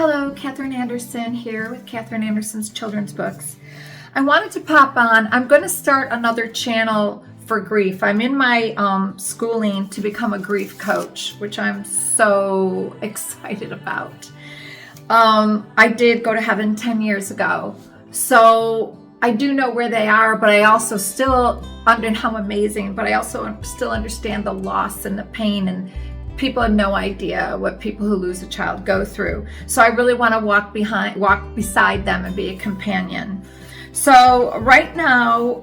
Hello, Catherine Anderson here with Catherine Anderson's Children's Books. I wanted to pop on. I'm going to start another channel for grief. I'm in my schooling to become a grief coach, which I'm so excited about. I did go to heaven 10 years ago, so I do know where they are, but I also still understand how amazing, but I also still understand the loss and the pain, and people have no idea what people who lose a child go through. So I really want to walk beside them and be a companion. So right now,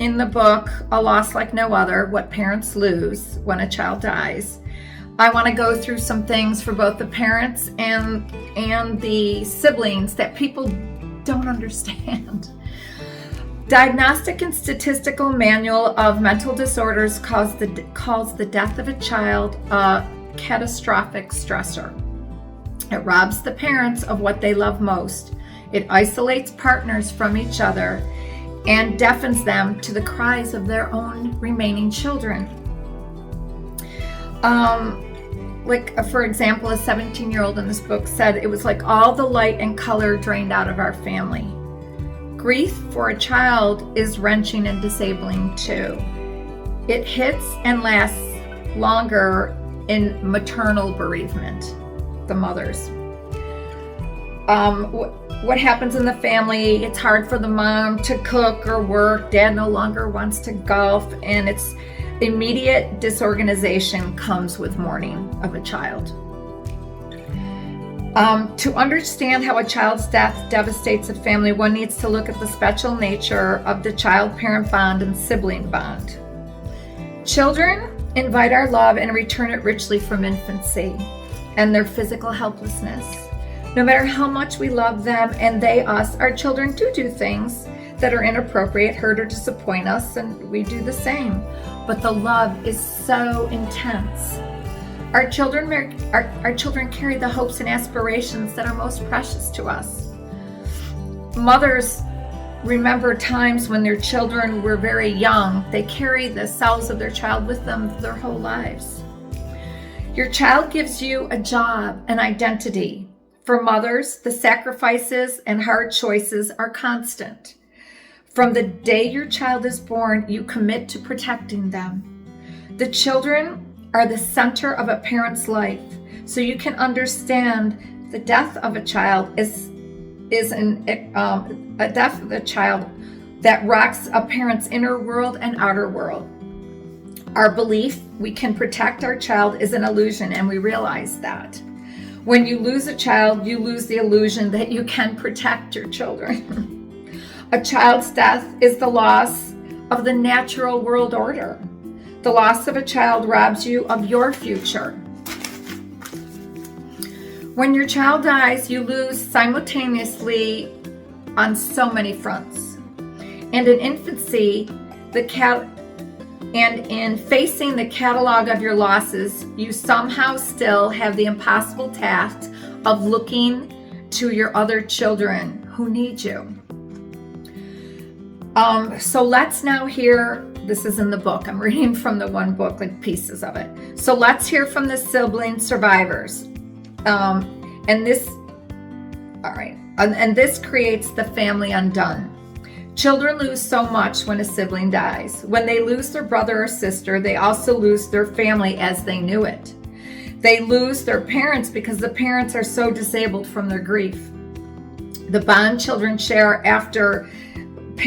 in the book, A Loss Like No Other, What Parents Lose When a Child Dies, I want to go through some things for both the parents and the siblings that people don't understand. Diagnostic and Statistical Manual of Mental Disorders calls the death of a child a catastrophic stressor. It robs the parents of what they love most. It isolates partners from each other and deafens them to the cries of their own remaining children. For example, a 17-year-old in this book said it was like all the light and color drained out of our family. Grief for a child is wrenching and disabling too. It hits and lasts longer in maternal bereavement, the mothers. What happens in the family? It's hard for the mom to cook or work. Dad no longer wants to golf, and it's immediate disorganization comes with mourning of a child. To understand how a child's death devastates a family, one needs to look at the special nature of the child-parent bond and sibling bond. Children invite our love and return it richly from infancy and their physical helplessness. No matter how much we love them and they us, our children do things that are inappropriate, hurt or disappoint us, and we do the same. But the love is so intense. Our children carry the hopes and aspirations that are most precious to us. Mothers remember times when their children were very young. They carry the cells of their child with them their whole lives. Your child gives you a job, an identity. For mothers, the sacrifices and hard choices are constant. From the day your child is born, you commit to protecting them. The children are the center of a parent's life, so you can understand the death of a child is a death of a child that rocks a parent's inner world and outer world. Our belief we can protect our child is an illusion, and we realize that. When you lose a child, you lose the illusion that you can protect your children. A child's death is the loss of the natural world order. The loss of a child robs you of your future. When your child dies, you lose simultaneously on so many fronts. And in infancy, and in facing the catalog of your losses, you somehow still have the impossible task of looking to your other children who need you. So let's now hear, this is in the book, I'm reading from the one book, like pieces of it. So let's hear from the sibling survivors. And this creates the family undone. Children lose so much when a sibling dies. When they lose their brother or sister, they also lose their family as they knew it. They lose their parents because the parents are so disabled from their grief. The bond children share after the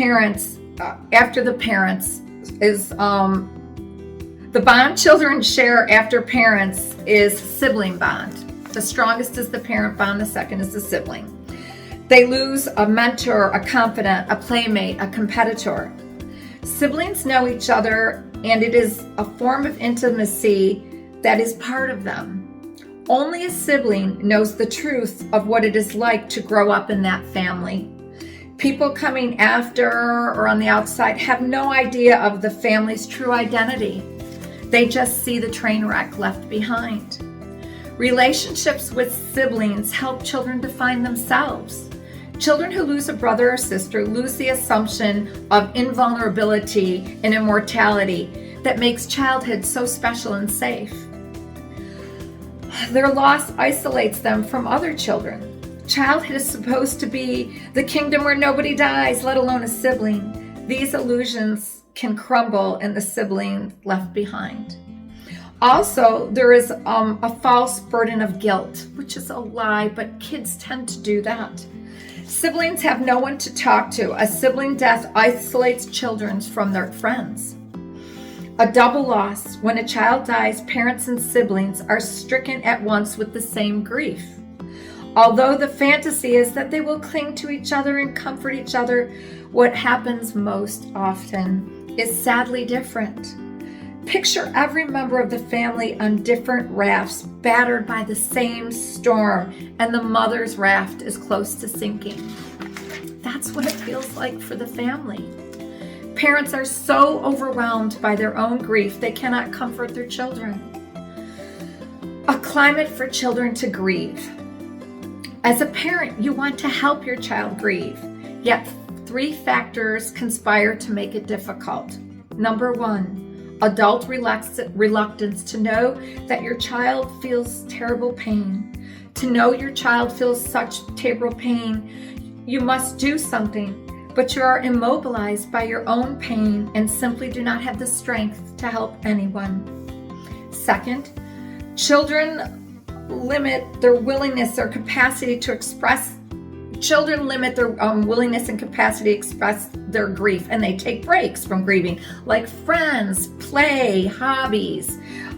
bond children share after parents is sibling bond. The strongest is the parent bond, the second is the sibling. They lose a mentor, a confidant, a playmate, a competitor. Siblings know each other, and it is a form of intimacy that is part of them. Only a sibling knows the truth of what it is like to grow up in that family. People coming after or on the outside have no idea of the family's true identity. They just see the train wreck left behind. Relationships with siblings help children define themselves. Children who lose a brother or sister lose the assumption of invulnerability and immortality that makes childhood so special and safe. Their loss isolates them from other children. Childhood is supposed to be the kingdom where nobody dies, let alone a sibling. These illusions can crumble in the sibling left behind. Also, there is a false burden of guilt, which is a lie, but kids tend to do that. Siblings have no one to talk to. A sibling death isolates children from their friends. A double loss. When a child dies, parents and siblings are stricken at once with the same grief. Although the fantasy is that they will cling to each other and comfort each other, what happens most often is sadly different. Picture every member of the family on different rafts, battered by the same storm, and the mother's raft is close to sinking. That's what it feels like for the family. Parents are so overwhelmed by their own grief, they cannot comfort their children. A climate for children to grieve. As a parent, you want to help your child grieve, yet 3 factors conspire to make it difficult. Number 1, adult reluctance to know that your child feels terrible pain. To know your child feels such terrible pain, you must do something, but you are immobilized by your own pain and simply do not have the strength to help anyone. Second, children limit their willingness or capacity to express. Children limit their willingness and capacity to express their grief, and they take breaks from grieving, like friends, play, hobbies.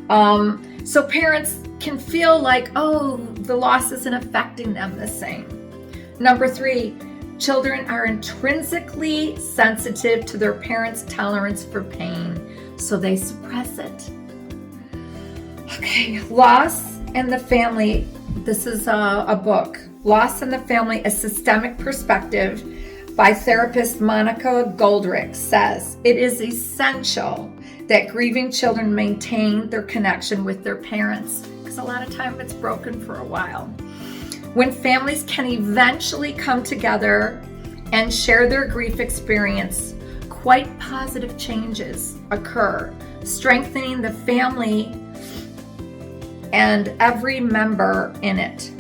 So parents can feel like, oh, the loss isn't affecting them the same. Number 3, children are intrinsically sensitive to their parents' tolerance for pain, so they suppress it. Okay, Loss and the Family. This is a book. Loss in the Family, A Systemic Perspective by therapist Monica Goldrick says, it is essential that grieving children maintain their connection with their parents, because a lot of time it's broken for a while. When families can eventually come together and share their grief experience, quite positive changes occur, strengthening the family and every member in it.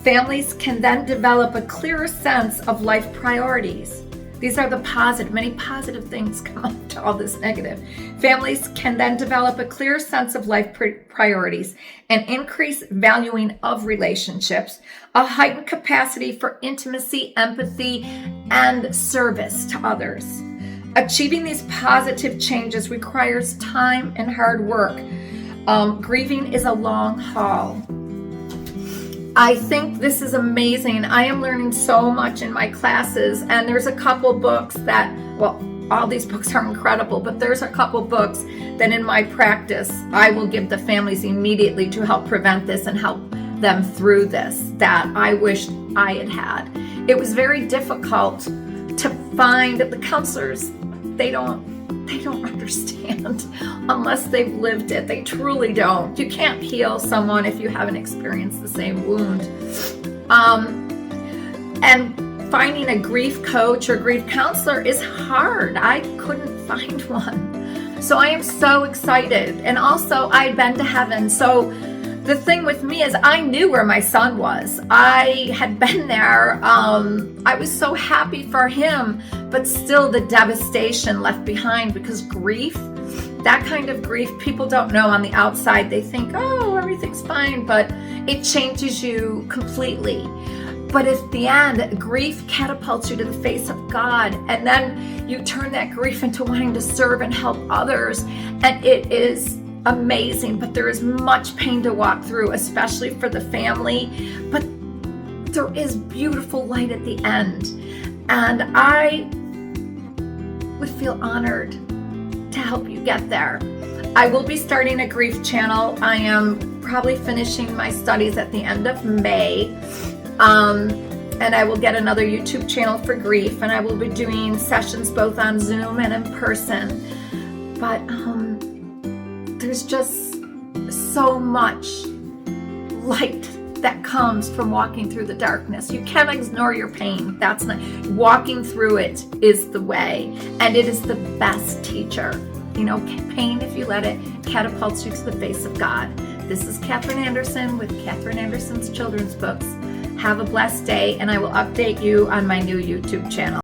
Families can then develop a clearer sense of life priorities. These are the positive, many positive things come up to all this negative. Families can then develop a clearer sense of life priorities, an increased valuing of relationships, a heightened capacity for intimacy, empathy, and service to others. Achieving these positive changes requires time and hard work. Grieving is a long haul. I think this is amazing. I am learning so much in my classes, and there's a couple books that, well, all these books are incredible, but there's a couple books that in my practice, I will give the families immediately to help prevent this and help them through this that I wish I had had. It was very difficult to find the counselors. They don't understand unless they've lived it. They truly don't. You can't heal someone if you haven't experienced the same wound. And finding a grief coach or grief counselor is hard. I couldn't find one. So I am so excited. And also, I'd been to heaven. So the thing with me is I knew where my son was. I had been there. I was so happy for him, but still the devastation left behind, because grief, that kind of grief, people don't know on the outside. They think, oh, everything's fine, but it changes you completely. But at the end, grief catapults you to the face of God, and then you turn that grief into wanting to serve and help others, and it is amazing. But there is much pain to walk through, especially for the family, but there is beautiful light at the end, and I would feel honored to help you get there. I will be starting a grief channel. I am probably finishing my studies at the end of May, and I will get another YouTube channel for grief, and I will be doing sessions both on Zoom and in person. But there's just so much light that comes from walking through the darkness. You can't ignore your pain. That's not, walking through it is the way, and it is the best teacher. You know, pain, if you let it, catapults you to the face of God. This is Catherine Anderson with Catherine Anderson's Children's Books. Have a blessed day, and I will update you on my new YouTube channel.